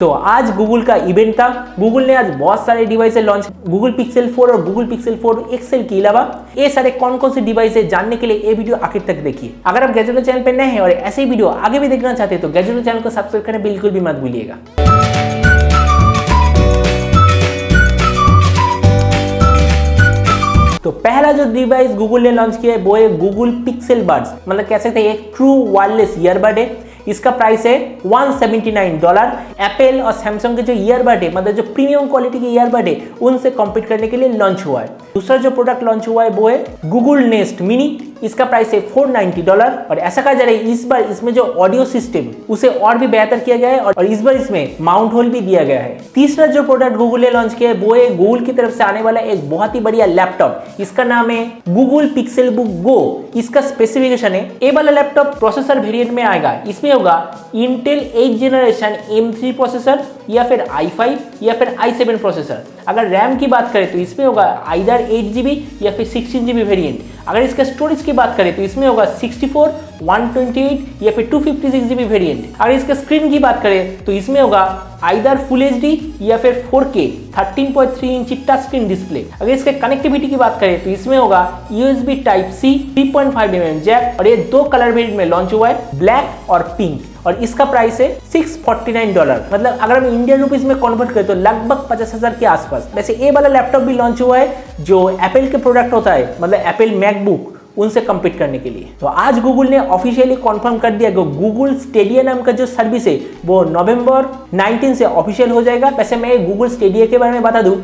तो आज गूगल का इवेंट था। गूगल ने आज बहुत सारे डिवाइस लॉन्च, गूगल पिक्सल 4 और गूगल पिक्सल 4 एक्सेल के अलावा ये सारे कौन कौन से डिवाइस है जानने के लिए ये वीडियो आखिर तक देखिए। अगर आप गैजेट चैनल पर नए हैं और ऐसे ही वीडियो आगे भी देखना चाहते हैं तो गैजेट चैनल को सब्सक्राइब करना बिल्कुल भी मत भूलिएगा। तो पहला जो डिवाइस गूगल ने लॉन्च किया है वो है गूगल पिक्सल बड्स, मतलब कह सकते हैं एक ट्रू वायरलेस ईयरबड है। इसका प्राइस है $179। एप्पल और सैमसंग के जो ईयरबड है, मतलब जो प्रीमियम क्वालिटी के ईयरबड है, उनसे कॉम्पीट करने के लिए लॉन्च हुआ है। दूसरा जो प्रोडक्ट लॉन्च हुआ है वो है गूगल नेस्ट मिनी। इसका प्राइस है $490 और ऐसा कहा जा रहा है इस बार इसमें जो ऑडियो सिस्टम उसे और भी बेहतर किया गया है और इस बार इसमें माउंट होल भी दिया गया है। तीसरा जो प्रोडक्ट गूगल ने लॉन्च किया है वो है गूगल की तरफ से आने वाला एक बहुत ही बढ़िया लैपटॉप। इसका नाम है गूगल पिक्सल बुक गो। इसका स्पेसिफिकेशन है ये वाला लैपटॉप प्रोसेसर वेरिएंट में आएगा। इसमें होगा Intel 8th generation M3 processor या फिर i5 या फिर i7 प्रोसेसर। अगर रैम की बात करें तो इसमें होगा आइदर 8GB या फिर 16GB वेरिएंट। अगर इसका स्टोरेज की बात करें तो इसमें होगा 64, 128 या फिर 256GB वेरिएंट। अगर इसका स्क्रीन की बात करें तो इसमें होगा आइदर फुल HD या फिर 4K 13.3 inch touch screen display. अगर इसके कनेक्टिविटी की बात करें तो इसमें होगा USB Type-C 3.5mm जैक और ये दो कलर वेरिएंट में लॉन्च हुआ है, ब्लैक और पिंक, और इसका प्राइस है $649। मतलब अगर हम इंडियन रुपीस में कन्वर्ट करें तो लगभग 50,000 के आसपास। वैसे ये वाला लैपटॉप भी लॉन्च हुआ है जो एप्पल के प्रोडक्ट होता है, मतलब एप्पल मैकबुक, उनसे कम्पीट करने के लिए। तो आज गूगल ने ऑफिशियली कंफर्म कर दिया कि गूगल स्टेडिया नाम का जो सर्विस है वो नवंबर 19 से ऑफिशियल हो जाएगा। वैसे मैं गूगल स्टेडिया के बारे में बता दूं,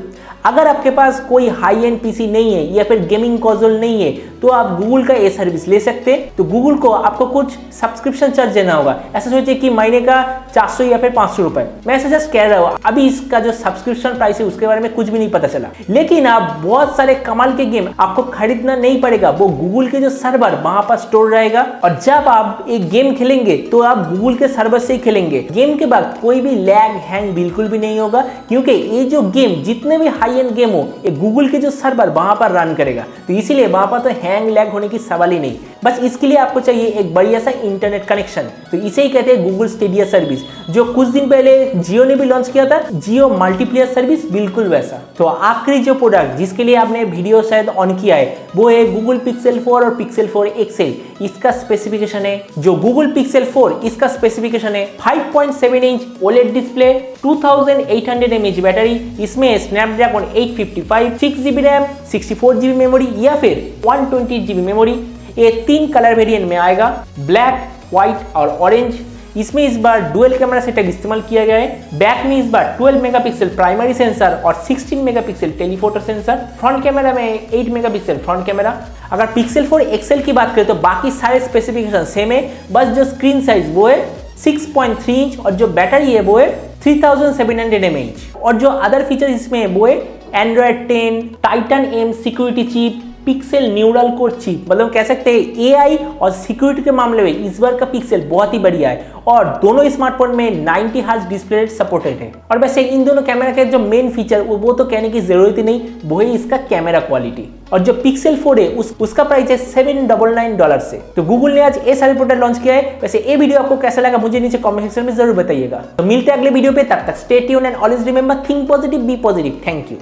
अगर आपके पास कोई हाई एंड पीसी नहीं है या फिर गेमिंग कंसोल नहीं है तो आप गूगल का ये सर्विस ले सकते हैं। तो गूगल को आपको कुछ सब्सक्रिप्शन चार्ज देना होगा। ऐसा सोचिए कि महीने का 400 या फिर 500 रुपए। मैं ऐसे जस्ट कह रहा हूँ, अभी इसका जो सब्सक्रिप्शन प्राइस है उसके बारे में कुछ भी नहीं पता चला। लेकिन आप बहुत सारे कमाल के गेम आपको खरीदना नहीं पड़ेगा, वो गूगल के जो सर्वर वहां पर स्टोर रहेगा और जब आप एक गेम खेलेंगे तो आप गूगल के सर्वर से ही खेलेंगे। गेम के बाद कोई भी लैग हैंग बिल्कुल भी नहीं होगा, क्योंकि ये जो गेम जितने भी हाई एंड गेम हो ये गूगल के जो सर्वर वहां पर रन करेगा। तो इसीलिए वहां पर तो हैंग लैग होने की सवाल ही नहीं। बस इसके लिए आपको चाहिए एक बढ़िया सा इंटरनेट कनेक्शन। तो इसे ही कहते हैं गूगल स्टेडिया सर्विस, जो कुछ दिन पहले जियो ने भी लॉन्च किया था, जियो मल्टीप्लेयर सर्विस, बिल्कुल वैसा। तो आखिरी जो प्रोडक्ट जिसके लिए आपने वीडियो शायद ऑन किया है वो है गूगल पिक्सल 4 और पिक्सल 4 एक्सेल। इसका स्पेसिफिकेशन है, जो गूगल पिक्सल 4 इसका स्पेसिफिकेशन है 5.7 inch OLED display, 2800 mAh battery, इसमें Snapdragon 855, 6GB RAM, 64GB memory या फिर 128GB मेमोरी। ये 3 कलर वेरिएंट में आएगा, ब्लैक, व्हाइट और ऑरेंज। इसमें इस बार डुअल कैमरा सेटअप इस्तेमाल किया गया है। बैक में इस बार 12 मेगापिक्सल प्राइमरी सेंसर और 16 megapixel telephoto sensor. Front camera में 8 मेगापिक्सल फ्रंट कैमरा। अगर पिक्सल 4 एक्सेल की बात करें तो बाकी सारे स्पेसिफिकेशन सेम है, बस जो स्क्रीन साइज वो है 6.3 इंच और जो बैटरी है वो है 3700 mAh। और जो अदर फीचर इसमें है वो है Android 10, Titan M security chip, pixel neural core chip. मतलब कह सकते हैं AI और सिक्योरिटी के मामले में इस बार का पिक्सल बहुत ही बढ़िया है और दोनों स्मार्टफोन में 90 हर्ट्ज डिस्प्ले रेट सपोर्टेड है। और वैसे इन दोनों कैमरा के जो मेन फीचर वो तो कहने की जरूरत ही नहीं, वो है इसका कैमरा क्वालिटी। और जो पिक्सल 4 है उसका प्राइस है $799 से। तो गूगल ने आज ये सारे प्रोडक्ट लॉन्च किया है। वैसे ये वीडियो आपको कैसा लगा मुझे नीचे कमेंट सेक्शन में जरूर बताइएगा। तो मिलते हैं अगले वीडियो पे, तब तक stay tuned and always remember think positive, be positive. Thank you.